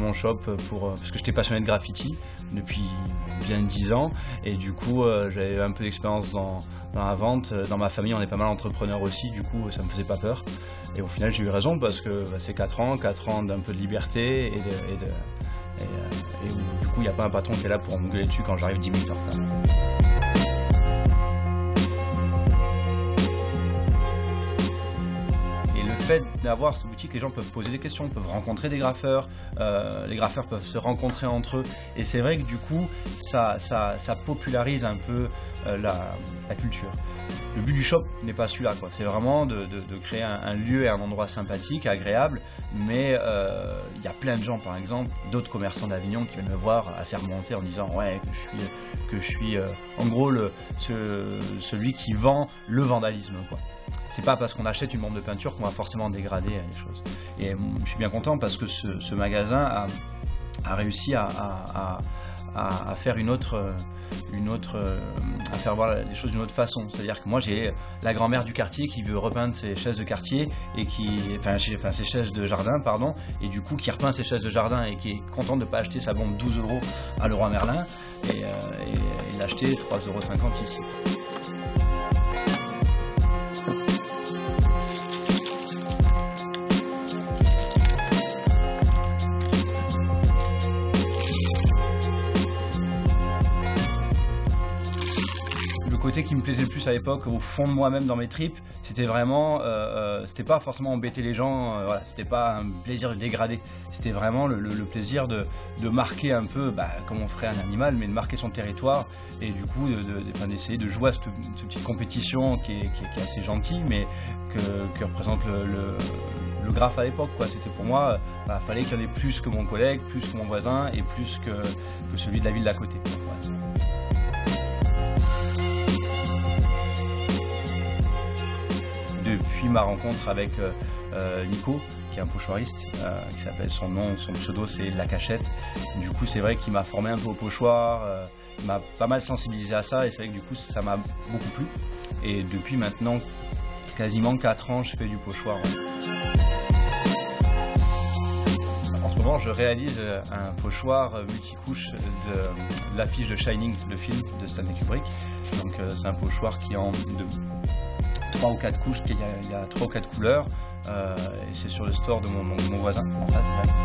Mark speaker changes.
Speaker 1: mon shop parce que j'étais passionné de graffiti depuis bien 10 ans et du coup j'avais un peu d'expérience dans la vente. Dans ma famille on est pas mal entrepreneurs aussi, du coup ça me faisait pas peur et au final j'ai eu raison parce que c'est 4 ans d'un peu de liberté et où du coup il n'y a pas un patron qui est là pour me gueuler dessus quand j'arrive 10 minutes en retard. Le fait d'avoir cette boutique, les gens peuvent poser des questions, peuvent rencontrer des graffeurs, les graffeurs peuvent se rencontrer entre eux et c'est vrai que du coup ça popularise un peu la culture. Le but du shop n'est pas celui-là, c'est vraiment de créer un lieu et un endroit sympathique, agréable, mais il y a plein de gens par exemple, d'autres commerçants d'Avignon qui viennent me voir assez remonter en disant ouais que je suis en gros celui qui vend le vandalisme quoi. C'est pas parce qu'on achète une bombe de peinture qu'on va forcément dégrader les choses. Et je suis bien content parce que ce magasin a réussi à faire à faire voir les choses d'une autre façon. C'est-à-dire que moi j'ai la grand-mère du quartier qui veut repeindre ses chaises de quartier et ses chaises de jardin pardon, et du coup qui repeint ses chaises de jardin et qui est contente de ne pas acheter sa bombe 12 € à Leroy Merlin et l'acheter 3,50 € ici. Le côté qui me plaisait le plus à l'époque, au fond de moi-même dans mes tripes, c'était vraiment, c'était pas forcément embêter les gens, voilà, c'était pas un plaisir de dégrader, c'était vraiment le plaisir de marquer un peu, comme on ferait un animal, mais de marquer son territoire et du coup d'essayer de jouer à cette petite compétition qui est assez gentille, mais que représente le graphe à l'époque. C'était pour moi, fallait qu'il y en ait plus que mon collègue, plus que mon voisin et plus que celui de la ville d'à côté. Ouais. Depuis ma rencontre avec Nico, qui est un pochoiriste, son pseudo c'est La Cachette. Du coup c'est vrai qu'il m'a formé un peu au pochoir, il m'a pas mal sensibilisé à ça et c'est vrai que du coup ça m'a beaucoup plu. Et depuis maintenant quasiment 4 ans je fais du pochoir. En ce moment je réalise un pochoir multicouche de l'affiche de Shining, le film de Stanley Kubrick. Donc c'est un pochoir qui est en 3 ou 4 couches, il y a 3 ou 4 couleurs et c'est sur le store de mon voisin en face direct.